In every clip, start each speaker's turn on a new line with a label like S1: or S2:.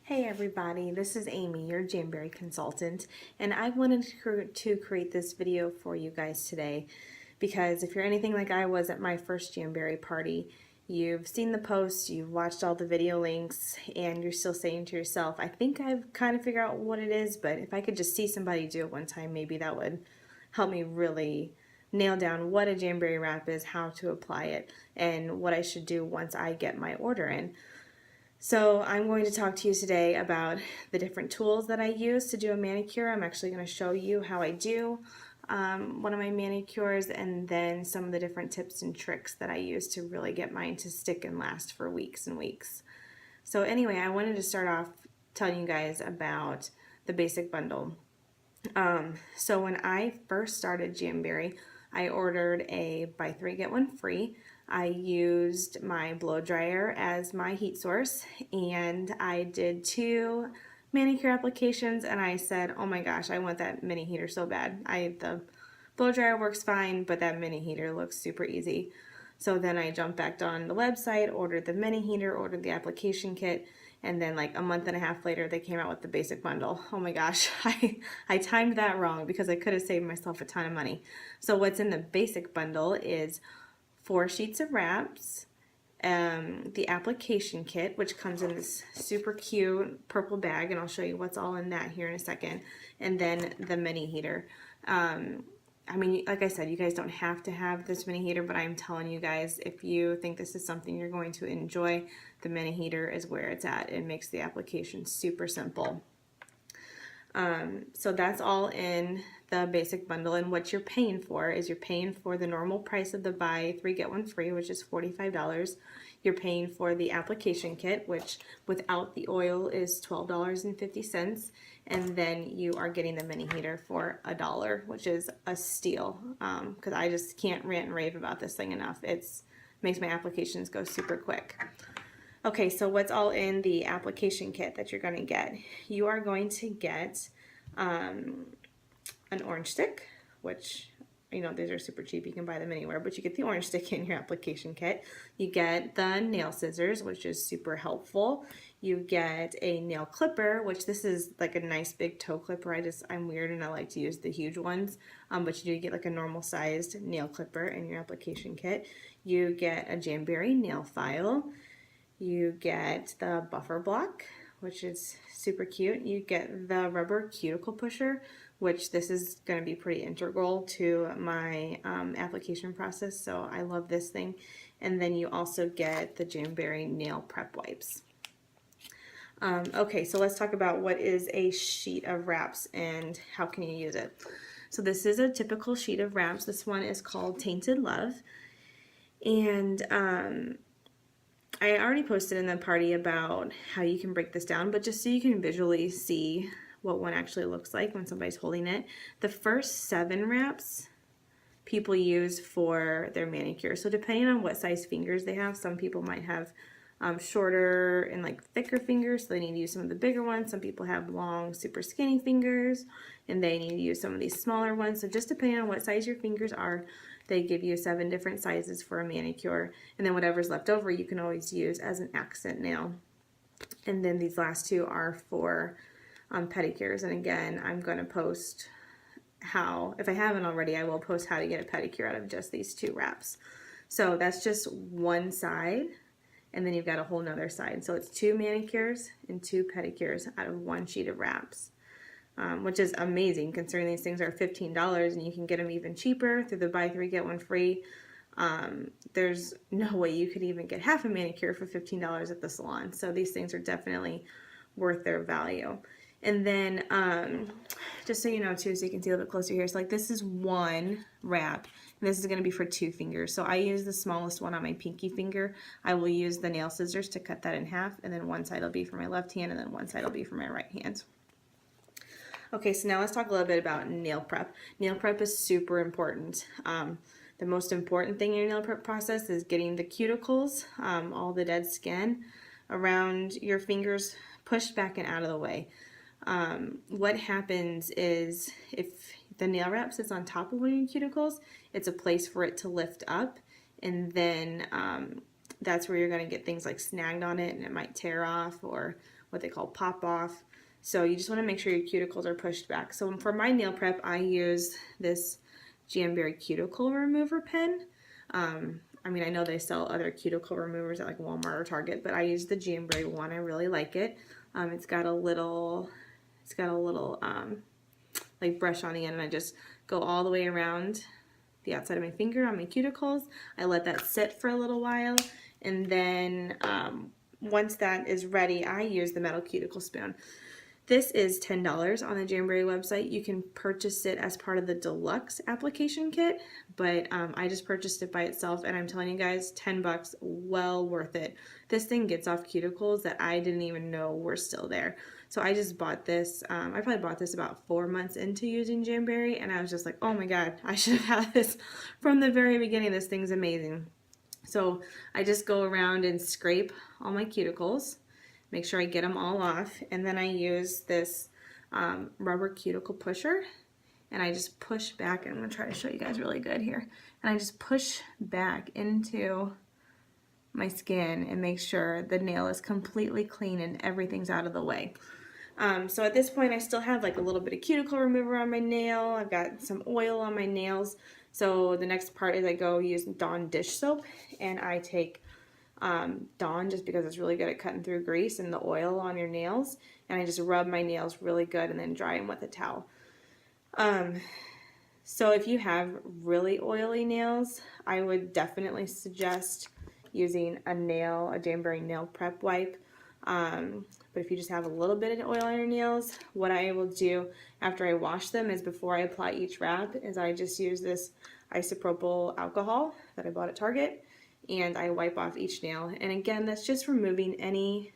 S1: Hey everybody, this is Amy, your Jamberry consultant, and I wanted to create this video for you guys today because if you're anything like I was at my first Jamberry party, you've seen the posts, you've watched all the video links, and you're still saying to yourself, I think I've kind of figured out what it is, but if I could just see somebody do it one time, maybe that would help me really nail down what a Jamberry wrap is, how to apply it, and what I should do once I get my order in. So I'm going to talk to you today about the different tools that I use to do a manicure. I'm actually going to show you how I do one of my manicures, and then some of the different tips and tricks that I use to really get mine to stick and last for weeks and weeks. So anyway, I wanted to start off telling you guys about the basic bundle. So when I first started Jamberry, I ordered a buy 3 get 1 free. I used my blow dryer as my heat source, and I did 2 manicure applications, and I said, oh my gosh, I want that mini heater so bad. The blow dryer works fine, but that mini heater looks super easy. So then I jumped back on the website, ordered the mini heater, ordered the application kit, and then like a month and a half later they came out with the basic bundle. Oh my gosh, I timed that wrong because I could have saved myself a ton of money. So what's in the basic bundle is 4 sheets of wraps, the application kit, which comes in this super cute purple bag, and I'll show you what's all in that here in a second, and then the mini heater. I mean, like I said, you guys don't have to have this mini heater, but I'm telling you guys, if you think this is something you're going to enjoy, the mini heater is where it's at. It makes the application super simple. So that's all in the basic bundle, and what you're paying for is you're paying for the normal price of the buy 3 get 1 free, which is $45. You're paying for the application kit, which without the oil is $12.50, and then you are getting the mini heater for $1, which is a steal, because I just can't rant and rave about this thing enough. It makes my applications go super quick. Okay, so what's all in the application kit that you're going to get? You are going to get an orange stick, which, you know, these are super cheap. You can buy them anywhere, but you get the orange stick in your application kit. You get the nail scissors, which is super helpful. You get a nail clipper, which this is like a nice big toe clipper. I'm weird and I like to use the huge ones, but you do get like a normal sized nail clipper in your application kit. You get a Jamberry nail file. You get the buffer block, which is super cute. You get the rubber cuticle pusher, which this is going to be pretty integral to my application process, so I love this thing. And then you also get the Jamberry nail prep wipes. Okay, so let's talk about what is a sheet of wraps and how can you use it. So this is a typical sheet of wraps. This one is called Tainted Love, and I already posted in the party about how you can break this down, but just so you can visually see what one actually looks like when somebody's holding it. The first 7 wraps people use for their manicure. So depending on what size fingers they have, some people might have shorter and like thicker fingers, so they need to use some of the bigger ones. Some people have long, super skinny fingers, and they need to use some of these smaller ones. So just depending on what size your fingers are, they give you 7 different sizes for a manicure, and then whatever's left over you can always use as an accent nail. And then these last 2 are for pedicures, and again, I'm going to post how, if I haven't already, I will post how to get a pedicure out of just these 2 wraps. So that's just one side, and then you've got a whole nother side. So it's 2 manicures and 2 pedicures out of 1 sheet of wraps. Which is amazing considering these things are $15 and you can get them even cheaper through the buy 3 get 1 free. There's no way you could even get half a manicure for $15 at the salon. So these things are definitely worth their value. And then just so you know too, so you can see a little bit closer here, so like this is 1 wrap and this is going to be for 2 fingers. So I use the smallest one on my pinky finger. I will use the nail scissors to cut that in half, and then one side will be for my left hand and then one side will be for my right hand. Okay, so now let's talk a little bit about nail prep. Nail prep is super important. The most important thing in your nail prep process is getting the cuticles, all the dead skin around your fingers, pushed back and out of the way. What happens is if the nail wrap sits on top of one of your cuticles, it's a place for it to lift up, and then that's where you're going to get things like snagged on it and it might tear off, or what they call pop off. So you just want to make sure your cuticles are pushed back. So for my nail prep, I use this Jamberry cuticle remover pen. I mean, I know they sell other cuticle removers at like Walmart or Target, but I use the Jamberry one. I really like it. It's got a little like brush on the end, and I just go all the way around the outside of my finger on my cuticles. I let that sit for a little while, and then once that is ready, I use the metal cuticle spoon. This is $10 on the Jamberry website. You can purchase it as part of the deluxe application kit, but I just purchased it by itself, and I'm telling you guys, 10 bucks, well worth it. This thing gets off cuticles that I didn't even know were still there. So I just bought this. I probably bought this about 4 months into using Jamberry, and I was just like, oh my god, I should have had this from the very beginning. This thing's amazing. So I just go around and scrape all my cuticles, make sure I get them all off, and then I use this rubber cuticle pusher, and I just push back, and I'm going to try to show you guys really good here, and I just push back into my skin and make sure the nail is completely clean and everything's out of the way. So at this point I still have like a little bit of cuticle remover on my nail, I've got some oil on my nails, so the next part is I go use Dawn dish soap, and I take Dawn just because it's really good at cutting through grease and the oil on your nails, and I just rub my nails really good and then dry them with a towel. So if you have really oily nails, I would definitely suggest using a Jamberry nail prep wipe. But if you just have a little bit of oil on your nails, what I will do after I wash them is, before I apply each wrap, is I just use this isopropyl alcohol that I bought at Target, and I wipe off each nail. And again, that's just removing any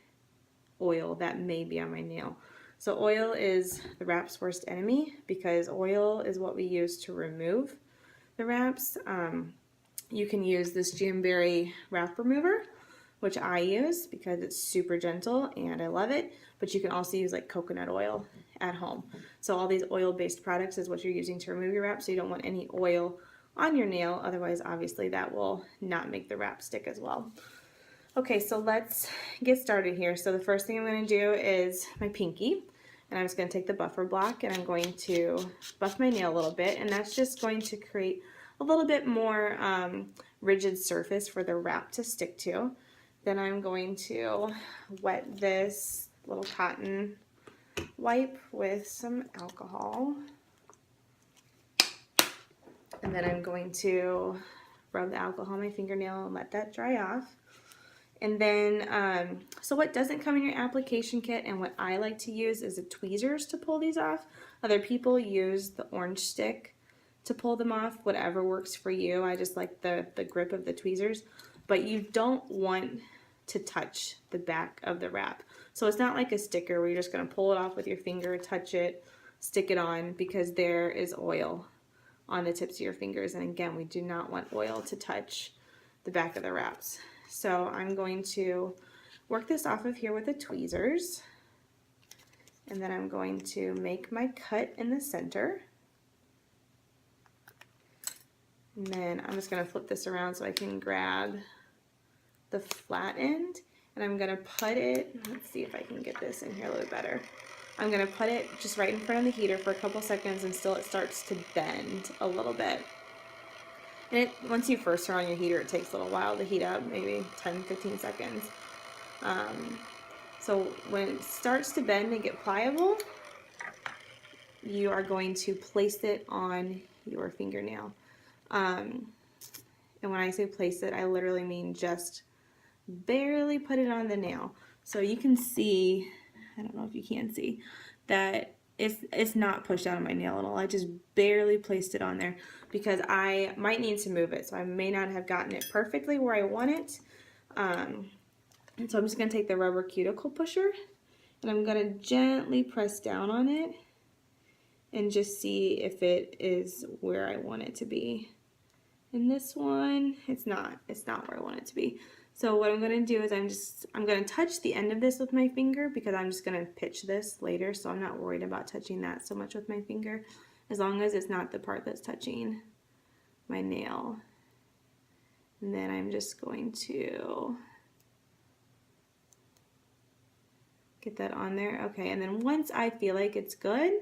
S1: oil that may be on my nail. So oil is the wrap's worst enemy, because oil is what we use to remove the wraps. You can use this Jamberry wrap remover, which I use because it's super gentle and I love it, but you can also use like coconut oil at home. So all these oil-based products is what you're using to remove your wrap, so you don't want any oil on your nail, otherwise obviously that will not make the wrap stick as well. Okay, so let's get started here. So the first thing I'm going to do is my pinky, and I'm just going to take the buffer block and I'm going to buff my nail a little bit, and that's just going to create a little bit more rigid surface for the wrap to stick to. Then I'm going to wet this little cotton wipe with some alcohol, and then I'm going to rub the alcohol on my fingernail and let that dry off. And then, so what doesn't come in your application kit, and what I like to use, is the tweezers to pull these off. Other people use the orange stick to pull them off, whatever works for you. I just like the grip of the tweezers, but you don't want to touch the back of the wrap. So it's not like a sticker where you're just going to pull it off with your finger, touch it, stick it on, because there is oil on the tips of your fingers, and again, we do not want oil to touch the back of the wraps. So I'm going to work this off of here with the tweezers, and then I'm going to make my cut in the center. And then I'm just going to flip this around so I can grab the flat end, and I'm going to put it, let's see if I can get this in here a little better. I'm going to put it just right in front of the heater for a couple seconds until it starts to bend a little bit. And once you first turn on your heater, it takes a little while to heat up, maybe 10-15 seconds. So when it starts to bend and get pliable, you are going to place it on your fingernail. And when I say place it, I literally mean just barely put it on the nail. So you can see, I don't know if you can see, that it's not pushed down on my nail at all. I just barely placed it on there because I might need to move it. So I may not have gotten it perfectly where I want it. And so I'm just going to take the rubber cuticle pusher and I'm going to gently press down on it and just see if it is where I want it to be. And this one, it's not where I want it to be. So what I'm going to do is I'm going to touch the end of this with my finger because I'm just going to pitch this later, so I'm not worried about touching that so much with my finger, as long as it's not the part that's touching my nail. And then I'm just going to get that on there. Okay, and then once I feel like it's good,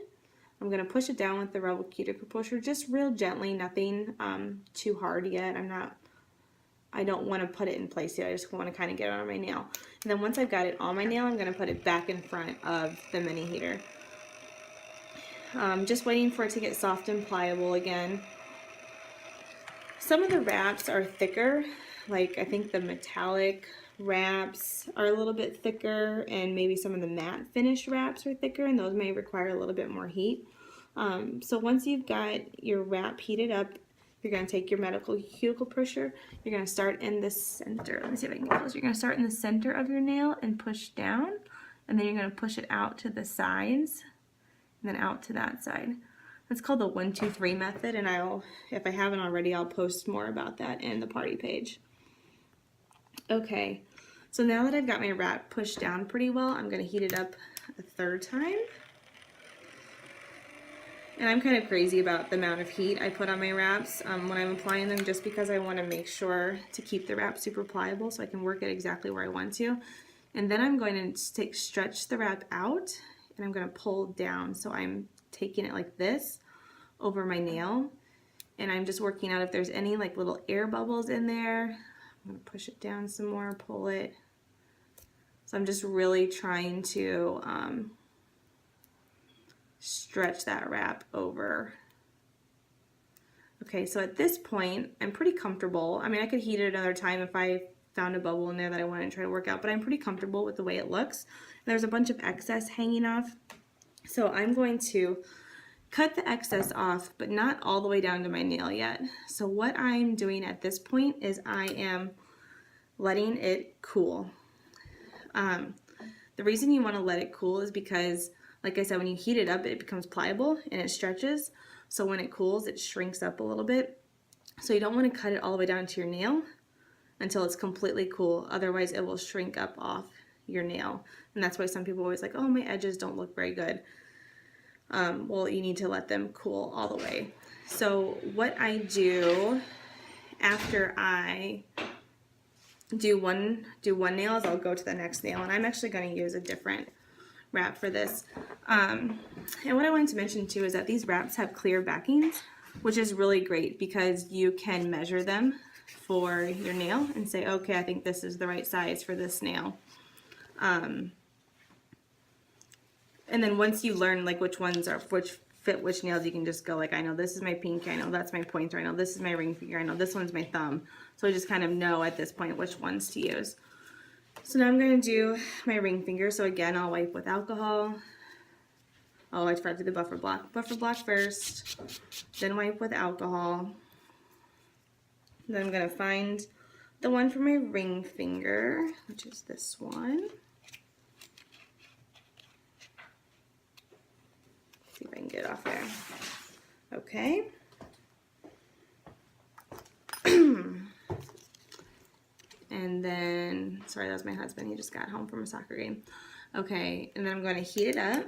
S1: I'm going to push it down with the rubber cuticle pusher, just real gently, nothing too hard yet. I don't want to put it in place yet. I just want to kind of get it on my nail. And then once I've got it on my nail, I'm going to put it back in front of the mini heater. Just waiting for it to get soft and pliable again. Some of the wraps are thicker, like I think the metallic wraps are a little bit thicker, and maybe some of the matte finish wraps are thicker, and those may require a little bit more heat. So once you've got your wrap heated up, you're going to take your medical cuticle pusher, you're going to start in the center. Let me see if I can get close. You're going to start in the center of your nail and push down, and then you're going to push it out to the sides, and then out to that side. That's called the 1, 2, 3 method, and if I haven't already, I'll post more about that in the party page. Okay, so now that I've got my wrap pushed down pretty well, I'm going to heat it up a third time. And I'm kind of crazy about the amount of heat I put on my wraps when I'm applying them, just because I want to make sure to keep the wrap super pliable so I can work it exactly where I want to. And then I'm going to stretch the wrap out, and I'm going to pull down, so I'm taking it like this over my nail, and I'm just working out if there's any like little air bubbles in there. I'm going to push it down some more, pull it. So I'm just really trying to stretch that wrap over. Okay, so at this point, I'm pretty comfortable. I mean, I could heat it another time if I found a bubble in there that I wanted to try to work out, but I'm pretty comfortable with the way it looks. And there's a bunch of excess hanging off, so I'm going to cut the excess off, but not all the way down to my nail yet. So what I'm doing at this point is I am letting it cool. The reason you want to let it cool is because, like I said, when you heat it up, it becomes pliable and it stretches. So when it cools, it shrinks up a little bit. So you don't want to cut it all the way down to your nail until it's completely cool. Otherwise, it will shrink up off your nail. And that's why some people are always like, oh, my edges don't look very good. Well, you need to let them cool all the way. So what I do after I do one nail is I'll go to the next nail, and I'm actually going to use a different wrap for this. And what I wanted to mention too is that these wraps have clear backings, which is really great because you can measure them for your nail and say, okay, I think this is the right size for this nail. And then once you learn like which fit which nails, you can just go like, I know this is my pinky, I know that's my pointer, I know this is my ring finger, I know this one's my thumb. So I just kind of know at this point which ones to use. So now I'm going to do my ring finger. So again, I'll wipe with alcohol. Oh, I forgot to do the buffer block. Buffer block first, then wipe with alcohol. Then I'm going to find the one for my ring finger, which is this one. See if I can get it off there. Okay. And then, sorry, that was my husband. He just got home from a soccer game. Okay, and then I'm going to heat it up.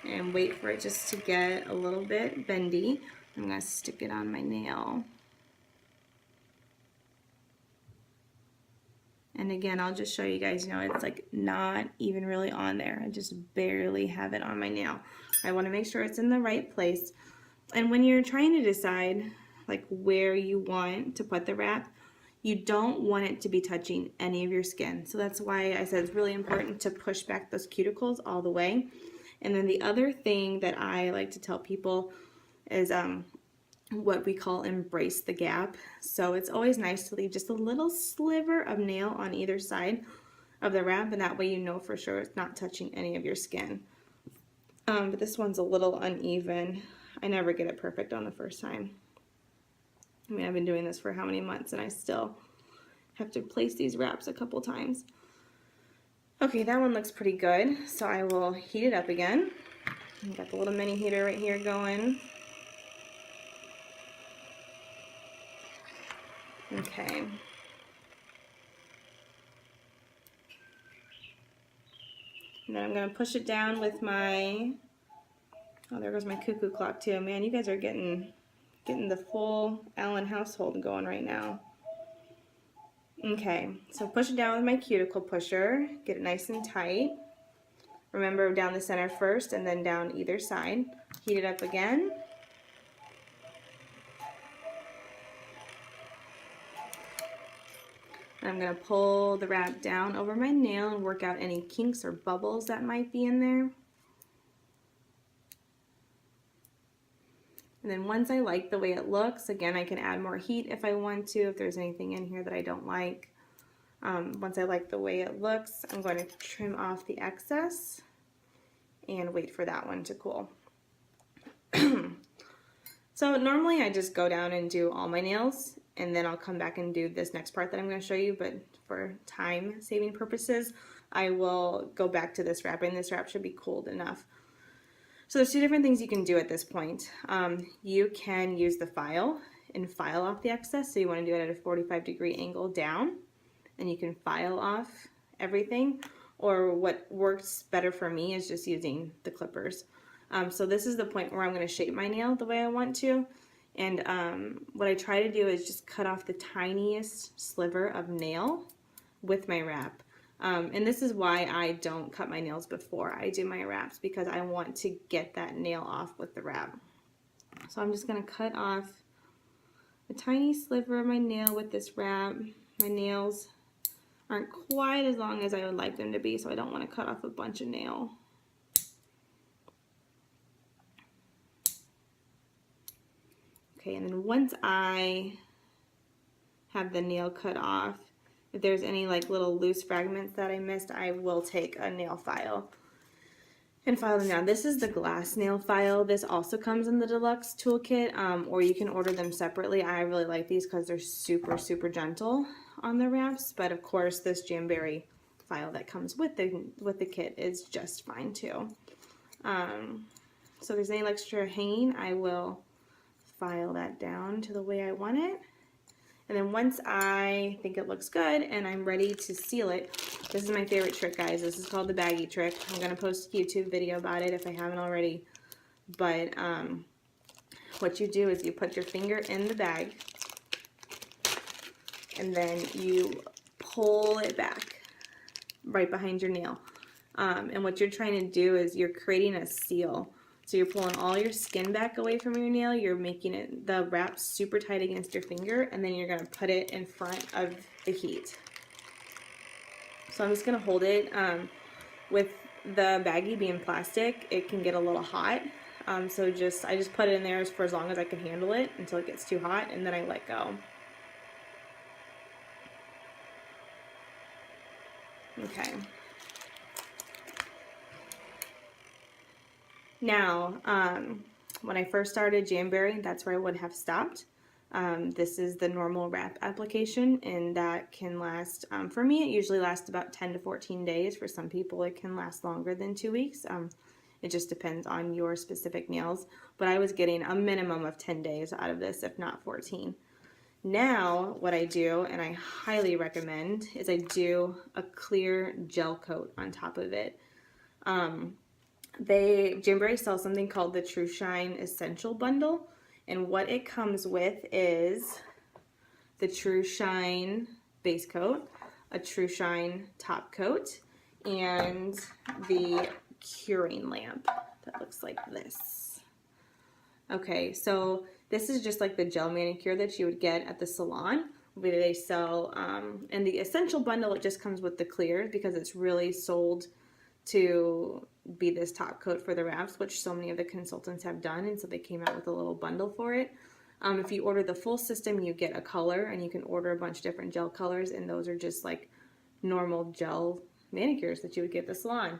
S1: And wait for it just to get a little bit bendy. I'm going to stick it on my nail. And again, I'll just show you guys, it's like not even really on there. I just barely have it on my nail. I want to make sure it's in the right place. And when you're trying to decide like where you want to put the wrap, you don't want it to be touching any of your skin. So that's why I said it's really important to push back those cuticles all the way. And then the other thing that I like to tell people is what we call embrace the gap. So it's always nice to leave just a little sliver of nail on either side of the wrap, and that way you know for sure it's not touching any of your skin. But this one's a little uneven. I never get it perfect on the first time. I mean, I've been doing this for how many months and I still have to place these wraps a couple times. Okay, that one looks pretty good, so I will heat it up again. I've got the little mini heater right here going. Okay. And then I'm going to push it down with my Oh, there goes my cuckoo clock too. Man, you guys are getting the full Allen household going right now. Okay, so push it down with my cuticle pusher. Get it nice and tight. Remember, down the center first and then down either side. Heat it up again. I'm going to pull the wrap down over my nail and work out any kinks or bubbles that might be in there. And then once I like the way it looks, again, I can add more heat if I want to, if there's anything in here that I don't like. Once I like the way it looks, I'm going to trim off the excess and wait for that one to cool. So normally I just go down and do all my nails, and then I'll come back and do this next part that I'm going to show you, but for time saving purposes, I will go back to this wrap, and this wrap should be cooled enough. So there's two different things you can do at this point. You can use the file and file off the excess, so you want to do it at a 45-degree angle down, and you can file off everything, or what works better for me is just using the clippers. So this is the point where I'm going to shape my nail the way I want to, and what I try to do is just cut off the tiniest sliver of nail with my wrap. And this is why I don't cut my nails before I do my wraps, because I want to get that nail off with the wrap. So I'm just going to cut off a tiny sliver of my nail with this wrap. My nails aren't quite as long as I would like them to be, so I don't want to cut off a bunch of nail. Okay, and then once I have the nail cut off, if there's any like little loose fragments that I missed, I will take a nail file and file them down. This is the glass nail file. This also comes in the deluxe toolkit, or you can order them separately. I really like these because they're super, super gentle on the wraps, but of course this Jamberry file that comes with the kit is just fine too. So if there's any extra hanging, I will file that down to the way I want it. And then once I think it looks good and I'm ready to seal it, this is my favorite trick, guys. This is called the baggie trick. I'm going to post a YouTube video about it if I haven't already. But what you do is you put your finger in the bag and then you pull it back right behind your nail. And what you're trying to do is you're creating a seal. So you're pulling all your skin back away from your nail, you're making it the wrap super tight against your finger, and then you're going to put it in front of the heat. So I'm just going to hold it. With the baggie being plastic, it can get a little hot. So I just put it in there for as long as I can handle it until it gets too hot, and then I let go. Okay. Now, when I first started Jamberry, that's where I would have stopped. This is the normal wrap application, and that can last, for me, it usually lasts about 10 to 14 days. For some people, it can last longer than 2 weeks. It just depends on your specific nails, but I was getting a minimum of 10 days out of this, if not 14. Now, what I do, and I highly recommend, is I do a clear gel coat on top of it. Jamberry sells something called the True Shine Essential Bundle, and what it comes with is the True Shine base coat, a True Shine top coat, and the curing lamp that looks like this. Okay, so this is just like the gel manicure that you would get at the salon where they sell, and the Essential Bundle, it just comes with the clear because it's really sold to be this top coat for the wraps, which so many of the consultants have done, and so they came out with a little bundle for it. If you order the full system, you get a color, and you can order a bunch of different gel colors, and those are just like normal gel manicures that you would get at the salon.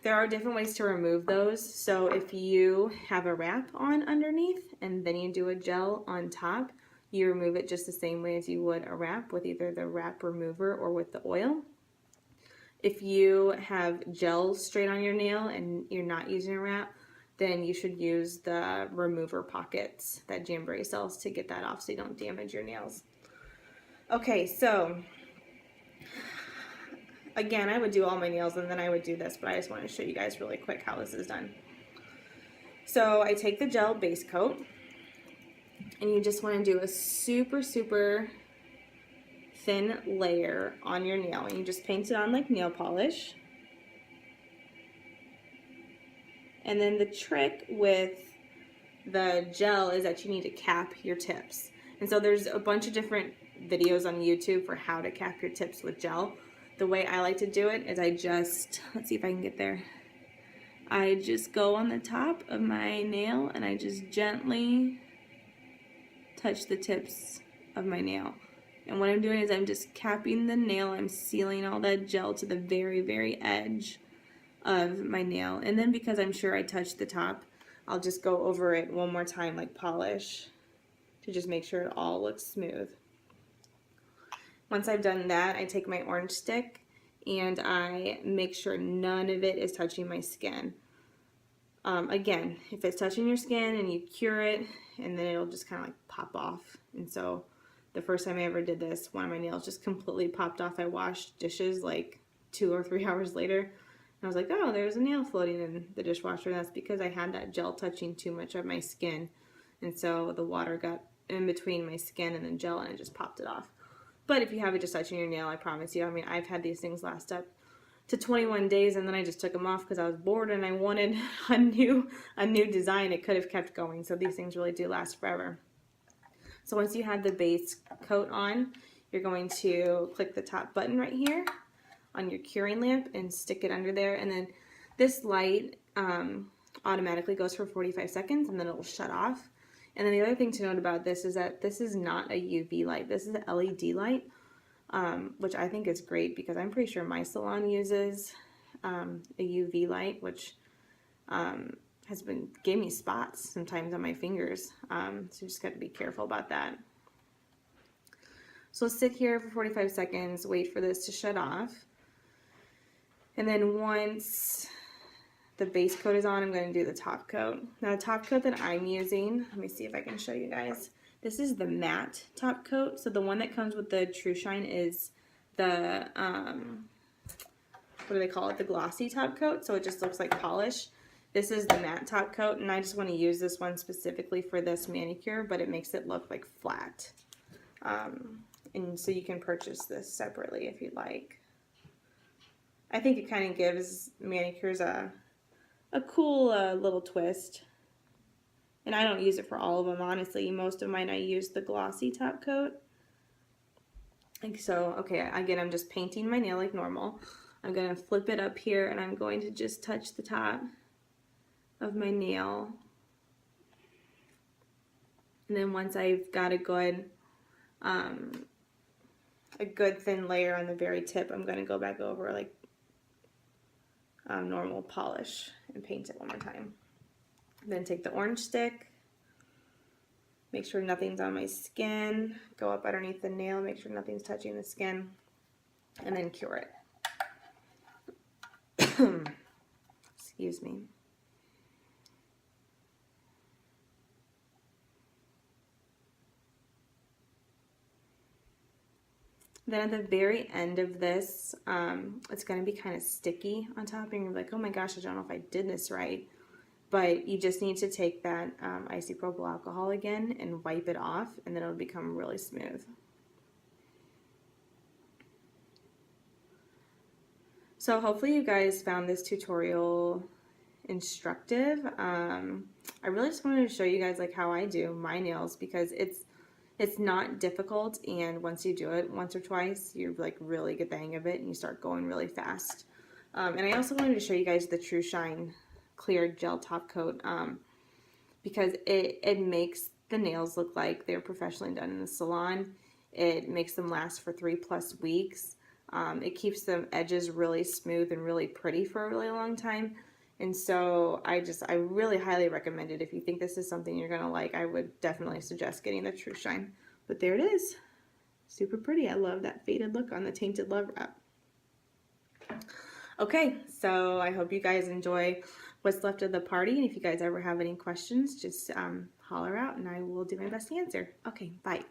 S1: There are different ways to remove those. So if you have a wrap on underneath and then you do a gel on top, you remove it just the same way as you would a wrap, with either the wrap remover or with the oil. If you have gel straight on your nail and you're not using a wrap, then you should use the remover pockets that Jamberry sells to get that off so you don't damage your nails. Okay, so again, I would do all my nails and then I would do this, but I just want to show you guys really quick how this is done. So I take the gel base coat, and you just want to do a super, super thin layer on your nail. And you just paint it on like nail polish. And then the trick with the gel is that you need to cap your tips. And so there's a bunch of different videos on YouTube for how to cap your tips with gel. The way I like to do it is I just, let's see if I can get there. I just go on the top of my nail and I just gently touch the tips of my nail. And what I'm doing is I'm just capping the nail. I'm sealing all that gel to the very, very edge of my nail. And then because I'm sure I touched the top, I'll just go over it one more time like polish to just make sure it all looks smooth. Once I've done that, I take my orange stick and I make sure none of it is touching my skin. Again, if it's touching your skin and you cure it, and then it'll just kind of like pop off. And so the first time I ever did this, one of my nails just completely popped off. I washed dishes like 2 or 3 hours later, and I was like, oh, there's a nail floating in the dishwasher. And that's because I had that gel touching too much of my skin, and so the water got in between my skin and the gel, and it just popped it off. But if you have it just touching your nail, I promise you, I mean, I've had these things last up to 21 days, and then I just took them off because I was bored and I wanted a new design. It could have kept going. So these things really do last forever. So once you have the base coat on, you're going to click the top button right here on your curing lamp and stick it under there. And then this light automatically goes for 45 seconds and then it will shut off. And then the other thing to note about this is that this is not a UV light. This is an LED light, which I think is great because I'm pretty sure my salon uses a UV light, which gave me spots sometimes on my fingers. So you just got to be careful about that. So sit here for 45 seconds, wait for this to shut off. And then once the base coat is on, I'm going to do the top coat. Now the top coat that I'm using, let me see if I can show you guys. This is the matte top coat. So the one that comes with the True Shine is the, what do they call it? The glossy top coat. So it just looks like polish. This is the matte top coat, and I just want to use this one specifically for this manicure, but it makes it look like flat. And so you can purchase this separately if you'd like. I think it kind of gives manicures a cool little twist. And I don't use it for all of them, honestly. Most of mine I use the glossy top coat. Like so, okay, again, I'm just painting my nail like normal. I'm going to flip it up here, and I'm going to just touch the top of my nail. And then once I've got a good thin layer on the very tip, I'm going to go back over like normal polish and paint it one more time. Then take the orange stick, make sure nothing's on my skin, go up underneath the nail, make sure nothing's touching the skin, and then cure it. Excuse me. Then at the very end of this, it's going to be kind of sticky on top, and you're like, oh my gosh, I don't know if I did this right. But you just need to take that isopropyl alcohol again and wipe it off, and then it'll become really smooth. So hopefully you guys found this tutorial instructive. I really just wanted to show you guys like how I do my nails, because it's not difficult, and once you do it once or twice, you like really get the hang of it and you start going really fast. And I also wanted to show you guys the True Shine clear gel top coat, because it makes the nails look like they're professionally done in the salon. It makes them last for 3+ weeks. It keeps the edges really smooth and really pretty for a really long time. And so I really highly recommend it. If you think this is something you're gonna like, I would definitely suggest getting the True Shine. But there it is, super pretty. I love that faded look on the Tainted Love wrap. Okay, so I hope you guys enjoy what's left of the party, and if you guys ever have any questions, just holler out and I will do my best to answer. Okay, bye.